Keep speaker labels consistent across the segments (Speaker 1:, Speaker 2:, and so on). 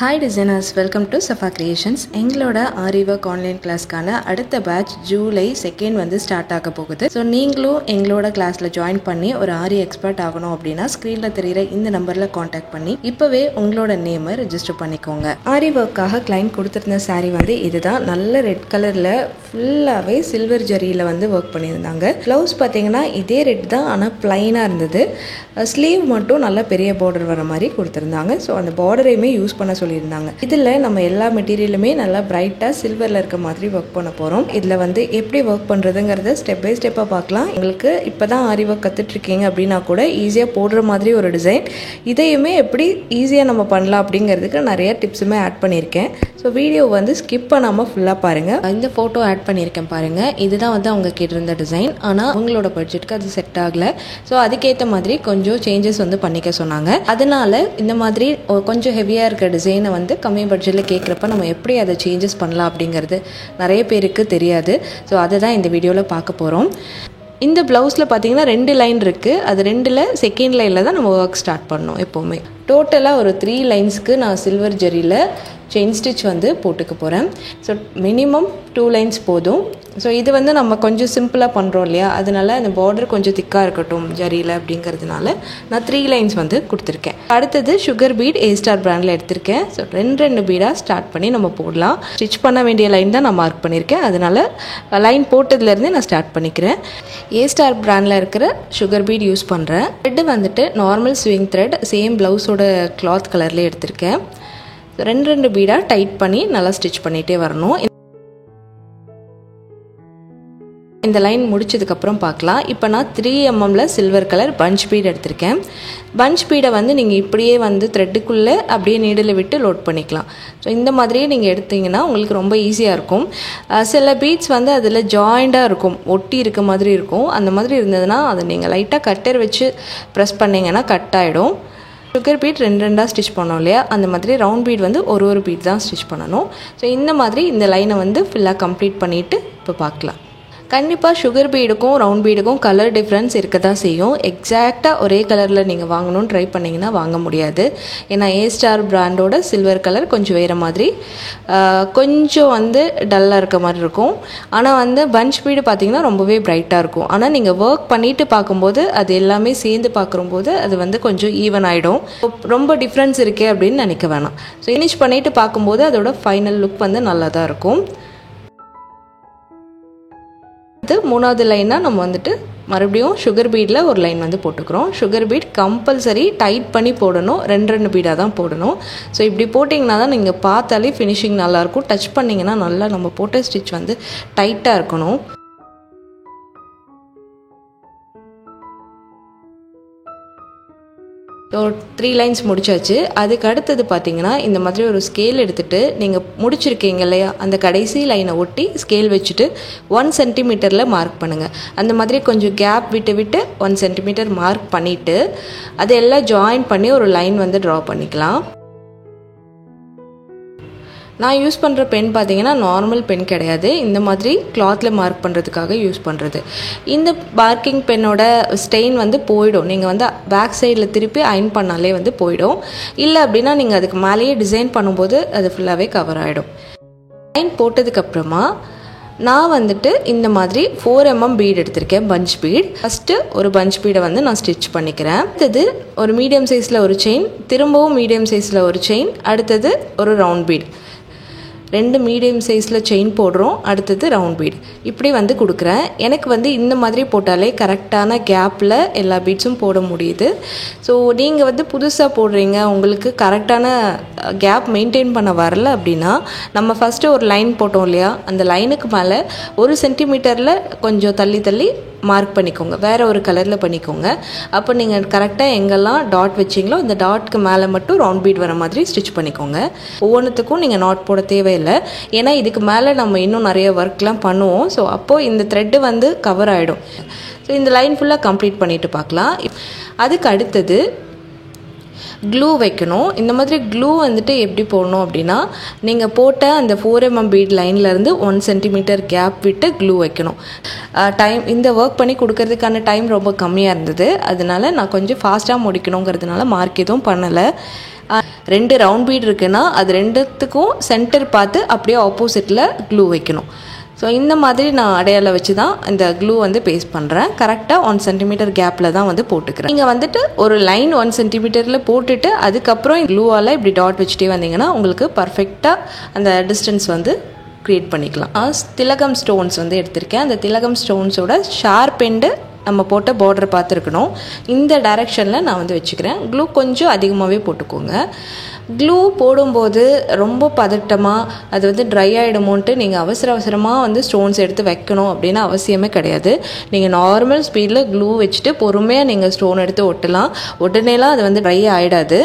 Speaker 1: Hi designers, welcome to Safa Creations. எங்களோட ஆரி work online கிளாஸ்க்கான அடுத்த batch July 2 வந்து ஸ்டார்ட் ஆக போகுது. ஸோ நீங்களும் எங்களோட கிளாஸில் ஜாயின் பண்ணி ஒரு ஆரி எக்ஸ்பர்ட் ஆகணும் அப்படின்னா ஸ்க்ரீனில் தெரிகிற இந்த நம்பரில் காண்டாக்ட் பண்ணி இப்போவே உங்களோட நேமை ரெஜிஸ்டர் பண்ணிக்கோங்க. ஆரி ஒர்க்காக கிளைண்ட் கொடுத்துருந்த சாரீ வந்து இதுதான். நல்ல ரெட் கலரில் ஃபுல்லாகவே சில்வர் ஜரியில் வந்து ஒர்க் பண்ணியிருந்தாங்க. ப்ளவுஸ் பார்த்தீங்கன்னா இதே ரெட் தான், ஆனால் ப்ளைனாக இருந்தது. ஸ்லீவ் மட்டும் நல்லா பெரிய பார்டர் வர மாதிரி கொடுத்துருந்தாங்க. ஸோ அந்த பார்டரையுமே யூஸ் பண்ண சொல்லியிருந்தாங்க. இதில் நம்ம எல்லா மெட்டீரியலுமே நல்லா பிரைட்டாக சில்வரில் இருக்க மாதிரி ஒர்க் பண்ண போகிறோம். இதில் வந்து எப்படி ஒர்க் பண்ணுறதுங்கிறத ஸ்டெப் பை ஸ்டெப்பாக பார்க்கலாம். உங்களுக்கு இப்போ தான் ஆரி ஒர்க் கற்றுட்ருக்கீங்க அப்படின்னா கூட ஈஸியாக போடுற மாதிரி ஒரு டிசைன். இதையுமே எப்படி ஈஸியாக நம்ம பண்ணலாம் அப்படிங்கிறதுக்கு நிறைய டிப்ஸுமே ஆட் பண்ணியிருக்கேன். ஸோ வீடியோ வந்து ஸ்கிப் பண்ணாமல் ஃபுல்லாக பாருங்கள். இந்த ஃபோட்டோ ஆட் பண்ணியிருக்கேன் பாருங்கள். இதுதான் வந்து அவங்க கேட்டிருந்த டிசைன், ஆனால் அவங்களோட பட்ஜெட்டுக்கு அது செட் ஆகலை. ஸோ அதுக்கேற்ற மாதிரி கொஞ்சம் சேஞ்சஸ் வந்து பண்ணிக்க சொன்னாங்க. அதனால இந்த மாதிரி கொஞ்சம் ஹெவியாக இருக்கிற டிசைனை வந்து கம்மி பட்ஜெட்டில் கேட்குறப்ப நம்ம எப்படி அதை சேஞ்சஸ் பண்ணலாம் அப்படிங்கிறது நிறைய பேருக்கு தெரியாது. ஸோ அதை தான் இந்த வீடியோவில் பார்க்க போகிறோம். இந்த ப்ளவுஸில் பார்த்தீங்கன்னா 2 லைன் இருக்குது. அது 2ல் செகண்ட் லைனில் தான் நம்ம ஒர்க் ஸ்டார்ட் பண்ணோம். எப்போவுமே டோட்டலாக ஒரு 3 லைன்ஸ்க்கு நான் சில்வர் ஜரியில் செயின் ஸ்டிச் வந்து போட்டுக்க போகிறேன். ஸோ மினிமம் 2 லைன்ஸ் போதும். ஸோ இது வந்து நம்ம கொஞ்சம் சிம்பிளாக பண்ணுறோம் இல்லையா, அதனால அந்த பார்டர் கொஞ்சம் திக்காக இருக்கட்டும் ஜரியில் அப்படிங்கிறதுனால நான் 3 லைன்ஸ் வந்து கொடுத்துருக்கேன். அடுத்தது சுகர் பீட் A-Star பிராண்டில் எடுத்திருக்கேன். ஸோ 2 பீடாக ஸ்டார்ட் பண்ணி நம்ம போடலாம். ஸ்டிச் பண்ண வேண்டிய லைன் தான் நான் மார்க் பண்ணியிருக்கேன். அதனால் லைன் போட்டதுலேருந்தே நான் ஸ்டார்ட் பண்ணிக்கிறேன். A-Star பிராண்டில் இருக்கிற சுகர் பீட் யூஸ் பண்ணுறேன். த்ரெட்டு வந்துட்டு நார்மல் ஸ்விங் த்ரெட், சேம் ப்ளவுஸோட கிளாத் கலர்லேயே எடுத்திருக்கேன். 2 பீடாக டைட் பண்ணி நல்லா ஸ்டிச் பண்ணிகிட்டே வரணும். இந்த லைன் முடிச்சதுக்கப்புறம் பார்க்கலாம். இப்போ நான் 3 mmல சில்வர் கலர் பஞ்ச் பீட் எடுத்திருக்கேன். பஞ்ச் பீடை வந்து நீங்கள் இப்படியே வந்து த்ரெட்டுக்குள்ளே அப்படியே நீடில் விட்டு லோட் பண்ணிக்கலாம். ஸோ இந்த மாதிரியே நீங்கள் எடுத்தீங்கன்னா உங்களுக்கு ரொம்ப ஈஸியாக இருக்கும். சில பீட்ஸ் வந்து அதில் ஜாயிண்டாக இருக்கும், ஒட்டி இருக்க மாதிரி இருக்கும். அந்த மாதிரி இருந்ததுன்னா அதை நீங்கள் லைட்டாக கட்டர் வச்சு ப்ரெஸ் பண்ணிங்கன்னா கட் ஆகிடும். சுகர் பீட் 2 ஸ்டிச் பண்ணோம் இல்லையா, அந்த மாதிரி ரவுண்ட் பீட் வந்து ஒரு பீட் தான் ஸ்டிச் பண்ணணும். ஸோ இந்த மாதிரி இந்த லைனை வந்து ஃபுல்லாக கம்ப்ளீட் பண்ணிவிட்டு இப்போ பார்க்கலாம். கண்டிப்பாக சுகர் பீடுக்கும் ரவுண்ட் பீடுக்கும் கலர் டிஃப்ரென்ஸ் இருக்க தான் செய்யும். எக்ஸாக்டாக ஒரே கலரில் நீங்கள் வாங்கணும்னு ட்ரை பண்ணிங்கன்னா வாங்க முடியாது. ஏன்னா A-Star பிராண்டோட சில்வர் கலர் கொஞ்சம் வேறு மாதிரி, கொஞ்சம் வந்து டல்லாக இருக்க மாதிரி இருக்கும். ஆனால் வந்து பஞ்ச் பீடு பார்த்திங்கன்னா ரொம்பவே பிரைட்டாக இருக்கும். ஆனால் நீங்கள் ஒர்க் பண்ணிவிட்டு பார்க்கும்போது அது எல்லாமே சேர்ந்து பார்க்கும்போது அது வந்து கொஞ்சம் ஈவன் ஆகிடும். ரொம்ப டிஃப்ரென்ஸ் இருக்கே அப்படின்னு நினைக்க வேணாம். ஸோ ஃபினிஷ் பண்ணிவிட்டு பார்க்கும்போது அதோட ஃபைனல் லுக் வந்து நல்லா தான் இருக்கும். 3வது லைனாக நம்ம வந்துட்டு மறுபடியும் சுகர் பீடில் ஒரு லைன் வந்து போட்டுக்கிறோம். சுகர் பீட் கம்பல்சரி டைட் பண்ணி போடணும். 2 பீடாக தான் போடணும். ஸோ இப்படி போட்டிங்கன்னா தான் நீங்கள் பார்த்தாலே ஃபினிஷிங் நல்லாயிருக்கும். டச் பண்ணிங்கன்னா நல்லா நம்ம போட்ட ஸ்டிச் வந்து டைட்டாக இருக்கணும். ஸோ 3 லைன்ஸ் முடிச்சாச்சு. அதுக்கு அடுத்தது பார்த்தீங்கன்னா இந்த மாதிரி ஒரு ஸ்கேல் எடுத்துகிட்டு நீங்கள் முடிச்சிருக்கீங்க இல்லையா, அந்த கடைசி லைனை ஒட்டி ஸ்கேல் வச்சுட்டு 1 சென்டிமீட்டரில் மார்க் பண்ணுங்கள். அந்த மாதிரி கொஞ்சம் கேப் விட்டு 1 சென்டிமீட்டர் மார்க் பண்ணிவிட்டு அதெல்லாம் ஜாயின் பண்ணி ஒரு லைன் வந்து ட்ரா பண்ணிக்கலாம். நான் யூஸ் பண்ணுற பென் பார்த்தீங்கன்னா நார்மல் பென் கிடையாது, இந்த மாதிரி கிளாத்தில் மார்க் பண்ணுறதுக்காக யூஸ் பண்ணுறது. இந்த மார்க்கிங் பென்னோட ஸ்டெயின் வந்து போயிடும். நீங்கள் வந்து பேக் சைடில் திருப்பி அயன் பண்ணாலே வந்து போயிடும். இல்லை அப்படின்னா நீங்கள் அதுக்கு மேலேயே டிசைன் பண்ணும்போது அது ஃபுல்லாகவே கவர் ஆகிடும். லைன் போட்டதுக்கப்புறமா நான் வந்துட்டு இந்த மாதிரி 4 mm பீட் எடுத்திருக்கேன், பஞ்ச் பீட். ஃபஸ்ட்டு ஒரு பஞ்ச் பீடை வந்து நான் ஸ்டிச் பண்ணிக்கிறேன். அடுத்தது ஒரு மீடியம் சைஸில் ஒரு செயின், திரும்பவும் மீடியம் சைஸில் ஒரு செயின், அடுத்தது ஒரு ரவுண்ட் பீட். 2 மீடியம் சைஸில் செயின் போடுறோம், அடுத்தது ரவுண்ட் பீட். இப்படி வந்து கொடுக்குறேன். எனக்கு வந்து இந்த மாதிரி போட்டாலே கரெக்டான கேப்பில் எல்லா பீட்ஸும் போட முடியுது. ஸோ நீங்கள் வந்து புதுசாக போடுறீங்க, உங்களுக்கு கரெக்டான கேப் மெயின்டைன் பண்ண வரல அப்படின்னா நம்ம ஃபஸ்ட்டு ஒரு லைன் போட்டோம் இல்லையா, அந்த லைனுக்கு மேலே 1 சென்டிமீட்டரில் கொஞ்சம் தள்ளி மார்க் பண்ணிக்கோங்க, வேறு ஒரு கலரில் பண்ணிக்கோங்க. அப்போ நீங்கள் கரெக்டாக எங்கெல்லாம் டாட் வச்சிங்களோ அந்த டாட்க்கு மேலே மட்டும் ரவுண்ட் பீட் வர மாதிரி ஸ்டிச் பண்ணிக்கோங்க. ஒவ்வொன்றுத்துக்கும் நீங்கள் நாட் போட தேவையில்லை, ஏன்னா இதுக்கு மேலே நம்ம இன்னும் நிறைய ஒர்க்லாம் பண்ணுவோம். ஸோ அப்போது இந்த த்ரெட்டு வந்து கவர் ஆகிடும். ஸோ இந்த லைன் ஃபுல்லாக கம்ப்ளீட் பண்ணிவிட்டு பார்க்கலாம். அதுக்கு அடுத்தது க்ளூ வைக்கணும். இந்த மாதிரி க்ளூ வந்துட்டு எப்படி போடணும் அப்படின்னா நீங்கள் போட்ட அந்த 4 mm பீட் லைன்லேருந்து 1 சென்டிமீட்டர் கேப் விட்டு க்ளூ வைக்கணும். டைம் இந்த ஒர்க் பண்ணி கொடுக்கறதுக்கான டைம் ரொம்ப கம்மியாக இருந்தது, அதனால நான் கொஞ்சம் ஃபாஸ்ட்டாக முடிக்கணுங்கிறதுனால மார்க் எதுவும் பண்ணலை. 2 ரவுண்ட் பீட் இருக்குன்னா அது ரெண்டுத்துக்கும் சென்டர் பார்த்து அப்படியே ஆப்போசிட்டில் க்ளூ வைக்கணும். ஸோ இந்த மாதிரி நான் அடையாளம் வச்சு தான் இந்த க்ளூ வந்து பேஸ்ட் பண்ணுறேன். கரெக்டாக 1 சென்டிமீட்டர் கேப்பில் தான் வந்து போட்டுக்கிறேன். நீங்கள் வந்துட்டு ஒரு லைன் 1 சென்டிமீட்டரில் போட்டுட்டு அதுக்கப்புறம் க்ளூவால் இப்படி டாட் வச்சுட்டே வந்தீங்கன்னா உங்களுக்கு பர்ஃபெக்டாக அந்த டிஸ்டன்ஸ் வந்து க்ரியேட் பண்ணிக்கலாம். திலகம் ஸ்டோன்ஸ் வந்து எடுத்திருக்கேன். அந்த திலகம் ஸ்டோன்ஸோட ஷார்ப் எண்டு நம்ம போட்ட பார்டர் பார்த்துருக்கணும். இந்த டைரெக்ஷனில் நான் வந்து வச்சுக்கிறேன். க்ளூ கொஞ்சம் அதிகமாகவே போட்டுக்கோங்க. க்ளூ போடும்போது ரொம்ப பதட்டமாக அது வந்து ட்ரை ஆகிடுமோன்ட்டு நீங்கள் அவசரமாக வந்து ஸ்டோன்ஸ் எடுத்து வைக்கணும் அப்படின்னு அவசியமே கிடையாது. நீங்கள் நார்மல் ஸ்பீடில் க்ளூ வச்சுட்டு பொறுமையாக நீங்கள் ஸ்டோன் எடுத்து ஒட்டலாம். உடனேலாம் அது வந்து ட்ரை ஆகிடாது.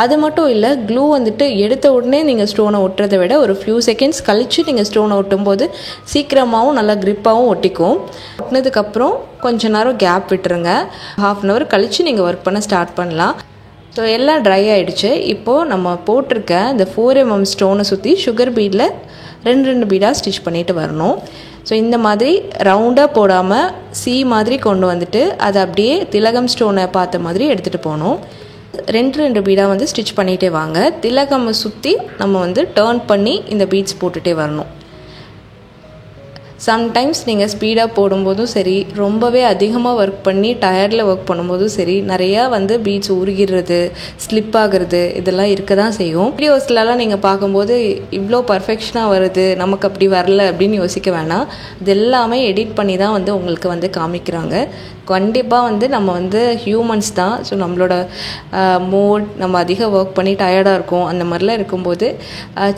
Speaker 1: அது மட்டும் இல்லை, க்ளூ வந்துட்டு எடுத்த உடனே நீங்கள் ஸ்டோனை ஒட்டுறதை விட ஒரு ஃபியூ செகண்ட்ஸ் கழித்து நீங்கள் ஸ்டோனை ஒட்டும்போது சீக்கிரமாகவும் நல்லா க்ரிப்பாகவும் ஒட்டிக்கும். ஒட்டினதுக்கப்புறம் கொஞ்ச நேரம் கேப் விட்டுருங்க. 1/2 அன் ஹவர் கழித்து நீங்கள் ஒர்க் பண்ண ஸ்டார்ட் பண்ணலாம். ஸோ எல்லாம் ட்ரை ஆகிடுச்சு. இப்போது நம்ம போட்டிருக்க இந்த 4mm ஸ்டோனை சுற்றி சுகர் பீடில் 2 பீடாக ஸ்டிச் பண்ணிட்டு வரணும். ஸோ இந்த மாதிரி ரவுண்டாக போடாமல் சி மாதிரி கொண்டு வந்துட்டு அதை அப்படியே திலகம் ஸ்டோனை பார்த்த மாதிரி எடுத்துகிட்டு போகணும். 2 பீடாக வந்து ஸ்டிச் பண்ணிகிட்டே வாங்க. திலகம் சுற்றி நம்ம வந்து டர்ன் பண்ணி இந்த பீட்ஸ் போட்டுகிட்டே வரணும். சம்டைம்ஸ் நீங்கள் ஸ்பீடாக போடும்போதும் சரி, ரொம்பவே அதிகமாக ஒர்க் பண்ணி டயர்டில் ஒர்க் பண்ணும்போதும் சரி, நிறையா வந்து பீட்ஸ் உருகிறது, ஸ்லிப் ஆகிறது இதெல்லாம் இருக்க தான் செய்யும். வீடியோஸ்லலாம் நீங்கள் பார்க்கும்போது இவ்வளோ பர்ஃபெக்ஷனாக வருது, நமக்கு அப்படி வரல அப்படின்னு யோசிக்க வேணாம். இது எல்லாமே எடிட் பண்ணி தான் வந்து உங்களுக்கு வந்து காமிக்கிறாங்க. கண்டிப்பாக வந்து நம்ம வந்து ஹியூமன்ஸ் தான். ஸோ நம்மளோட மோட் நம்ம அதிகம் ஒர்க் பண்ணி டயர்டாக இருக்கும். அந்த மாதிரிலாம் இருக்கும்போது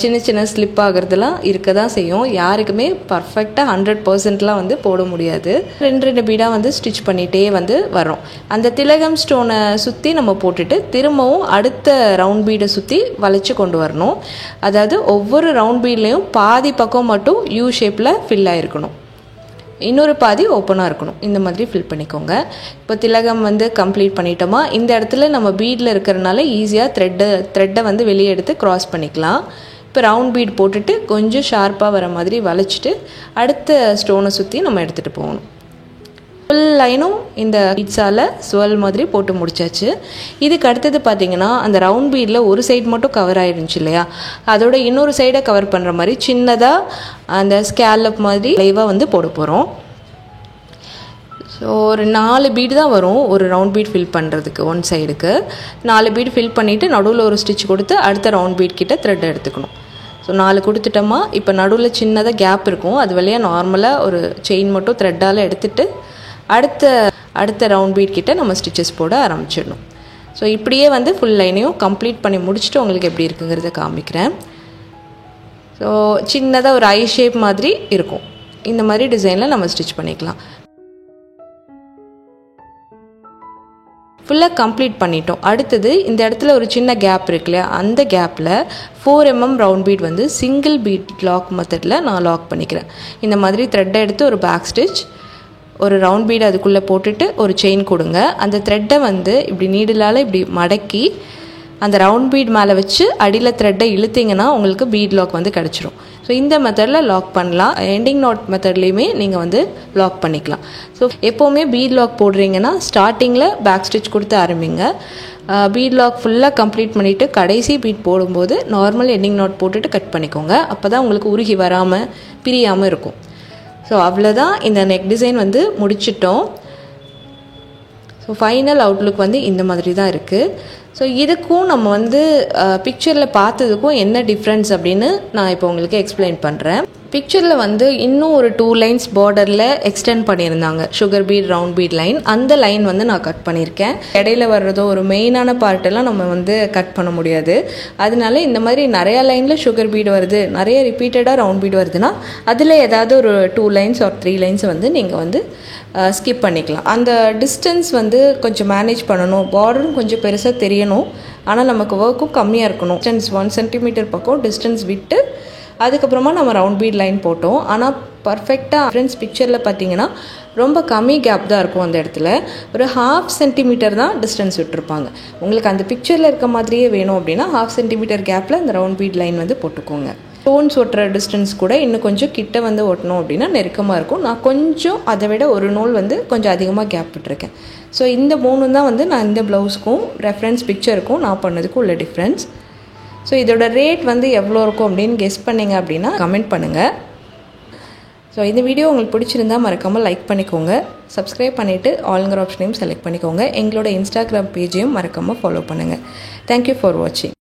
Speaker 1: சின்ன ஸ்லிப் ஆகிறதுலாம் இருக்க தான் செய்யும். யாருக்குமே பர்ஃபெக்டாக 100%லாம் வந்து போட முடியாது. 2 பீடாக வந்து ஸ்டிச் பண்ணிகிட்டே வந்து வரோம். அந்த திலகம் ஸ்டோனை சுற்றி நம்ம போட்டுட்டு திரும்பவும் அடுத்த ரவுண்ட் பீடை சுற்றி வளைச்சி கொண்டு வரணும். அதாவது ஒவ்வொரு ரவுண்ட் பீட்லேயும் பாதி பக்கம் மட்டும் யூ ஷேப்பில் ஃபில் ஆகிருக்கணும், இன்னொரு பாதி ஓப்பனாக இருக்கணும். இந்த மாதிரி ஃபில் பண்ணிக்கோங்க. இப்போ திலகம் வந்து கம்ப்ளீட் பண்ணிட்டோமா. இந்த இடத்துல நம்ம பீடில் இருக்கிறனால ஈஸியாக த்ரெட்டை வந்து வெளியே எடுத்து க்ராஸ் பண்ணிக்கலாம். இப்போ ரவுண்ட் பீட் போட்டுட்டு கொஞ்சம் ஷார்ப்பாக வர மாதிரி வளைச்சிட்டு அடுத்த ஸ்டோனை சுற்றி நம்ம எடுத்துகிட்டு போகணும். ஃபுல் லைனும் இந்த பீட்ஸால் ஸ்வெல் மாதிரி போட்டு முடிச்சாச்சு. இதுக்கு அடுத்தது பார்த்திங்கன்னா அந்த ரவுண்ட் பீடில் ஒரு சைடு மட்டும் கவர் ஆகிருந்துச்சு இல்லையா, அதோட இன்னொரு சைடை கவர் பண்ணுற மாதிரி சின்னதாக அந்த ஸ்கேலப் மாதிரி லைவாக வந்து போட போகிறோம். ஸோ ஒரு 4 பீடு தான் வரும் ஒரு ரவுண்ட் பீட் ஃபில் பண்ணுறதுக்கு. ஒன் சைடுக்கு 4 பீடு ஃபில் பண்ணிவிட்டு நடுவில் ஒரு ஸ்டிச் கொடுத்து அடுத்த ரவுண்ட் பீட் கிட்ட த்ரெட் எடுத்துக்கணும். ஸோ 4 கொடுத்துட்டோமா. இப்போ நடுவில் சின்னதாக கேப் இருக்கும், அது வழியாக நார்மலாக ஒரு செயின் மட்டும் த்ரெட்டால் எடுத்துகிட்டு அடுத்த ரவுண்ட் பீட் கிட்ட நம்ம ஸ்டிச்சஸ் போட ஆரம்பிச்சிடணும். ஸோ இப்படியே வந்து ஃபுல் லைனையும் கம்ப்ளீட் பண்ணி முடிச்சுட்டு உங்களுக்கு எப்படி இருக்குங்கிறத காமிக்கிறேன். ஸோ சின்னதாக ஒரு ஐ ஷேப் மாதிரி இருக்கும். இந்த மாதிரி டிசைனில் நம்ம ஸ்டிச் பண்ணிக்கலாம். ஃபுல்லாக கம்ப்ளீட் பண்ணிட்டோம். அடுத்தது இந்த இடத்துல ஒரு சின்ன கேப் இருக்கு இல்லையா, அந்த கேப்பில் 4mm ரவுண்ட் பீட் வந்து சிங்கிள் பீட் லாக் மெத்தடில் நான் லாக் பண்ணிக்கிறேன். இந்த மாதிரி த்ரெட்டை எடுத்து ஒரு பேக் ஸ்டிச், ஒரு ரவுண்ட் பீடு அதுக்குள்ளே போட்டுட்டு ஒரு செயின் கொடுங்க. அந்த த்ரெட்டை வந்து இப்படி நீடிலால் இப்படி மடக்கி அந்த ரவுண்ட் பீட் மேலே வச்சு அடியில் த்ரெட்டை இழுத்திங்கன்னா உங்களுக்கு பீட் லாக் வந்து கிடச்சிரும். ஸோ இந்த மெத்தடில் லாக் பண்ணலாம். எண்டிங் நாட் மெத்தட்லேயுமே நீங்கள் வந்து லாக் பண்ணிக்கலாம். ஸோ எப்போவுமே பீட் லாக் போடுறீங்கன்னா ஸ்டார்டிங்கில் பேக் ஸ்டிச் கொடுத்து ஆரம்பிங்க. பீட் லாக் ஃபுல்லாக கம்ப்ளீட் பண்ணிவிட்டு கடைசி பீட் போடும்போது நார்மல் எண்டிங் நாட் போட்டுட்டு கட் பண்ணிக்கோங்க. அப்போ தான் உங்களுக்கு உருகி வராமல் பிரியாமல் இருக்கும். ஸோ அவ்வளோதான், இந்த நெக் டிசைன் வந்து முடிச்சிட்டோம். ஸோ ஃபைனல் அவுட்லுக் வந்து இந்த மாதிரி தான் இருக்குது. ஸோ இதுக்கும் நம்ம வந்து பிக்சரில் பார்த்ததுக்கும் என்ன டிஃப்ரென்ஸ் அப்படின்னு நான் இப்போ உங்களுக்கு எக்ஸ்பிளைன் பண்ணுறேன். பிக்சரில் வந்து இன்னும் ஒரு 2 லைன்ஸ் பார்டரில் எக்ஸ்டெண்ட் பண்ணியிருந்தாங்க, sugar beat round beat line. அந்த லைன் வந்து நான் கட் பண்ணியிருக்கேன். இடையில வர்றதோ ஒரு மெயினான பார்ட்டெல்லாம் நம்ம வந்து கட் பண்ண முடியாது. அதனால இந்த மாதிரி நிறையா லைனில் சுகர் பீட் வருது, நிறைய ரிப்பீட்டடாக ரவுண்ட் பீட் வருதுன்னா அதில் ஏதாவது ஒரு 2 லைன்ஸ் ஆர் 3 லைன்ஸ் வந்து நீங்கள் வந்து ஸ்கிப் பண்ணிக்கலாம். அந்த டிஸ்டன்ஸ் வந்து கொஞ்சம் மேனேஜ் பண்ணணும். பார்டரும் கொஞ்சம் பெருசாக தெரியணும், ஆனால் நமக்கு ஒர்க்கும் கம்மியாக இருக்கணும். டிஸ்டன்ஸ் 1 சென்டிமீட்டர் பக்கம் டிஸ்டன்ஸ் விட்டு அதுக்கப்புறமா நம்ம ரவுண்ட் பீட் லைன் போட்டோம். ஆனால் பர்ஃபெக்டாக ஃப்ரெண்ட்ஸ் பிக்சரில் பார்த்தீங்கன்னா ரொம்ப கம்மி கேப் தான் இருக்கும். அந்த இடத்துல ஒரு 1/2 சென்டிமீட்டர் தான் டிஸ்டன்ஸ் விட்டுருப்பாங்க. உங்களுக்கு அந்த பிக்சரில் இருக்க மாதிரியே வேணும் அப்படின்னா 1/2 சென்டிமீட்டர் கேப்பில் அந்த ரவுண்ட் பீட் லைன் வந்து போட்டுக்கோங்க. ஸ்டோன்ஸ் ஒட்டுற டிஸ்டன்ஸ் கூட இன்னும் கொஞ்சம் கிட்ட வந்து ஒட்டணும் அப்படின்னா நெருக்கமாக இருக்கும். நான் கொஞ்சம் அதை விட ஒரு நூல் வந்து கொஞ்சம் அதிகமாக கேப் விட்டுருக்கேன். ஸோ இந்த 3 தான் வந்து நான் இந்த ப்ளவுஸ்க்கும் ரெஃபரன்ஸ் பிக்சருக்கும் நான் பண்ணதுக்கும் உள்ள டிஃப்ரென்ஸ். ஸோ இதோட ரேட் வந்து எவ்வளோ இருக்கும் அப்படின்னு கெஸ் பண்ணிங்க அப்படின்னா கமெண்ட் பண்ணுங்கள். ஸோ இந்த வீடியோ உங்களுக்கு பிடிச்சிருந்தா மறக்காமல் லைக் பண்ணிக்கோங்க. சப்ஸ்கிரைப் பண்ணிவிட்டு ஆளுங்கிற ஆப்ஷனையும் செலக்ட் பண்ணிக்கோங்க. எங்களோட இன்ஸ்டாகிராம் பேஜையும் மறக்காமல் ஃபாலோ பண்ணுங்கள். தேங்க்யூ ஃபார் வாட்சிங்.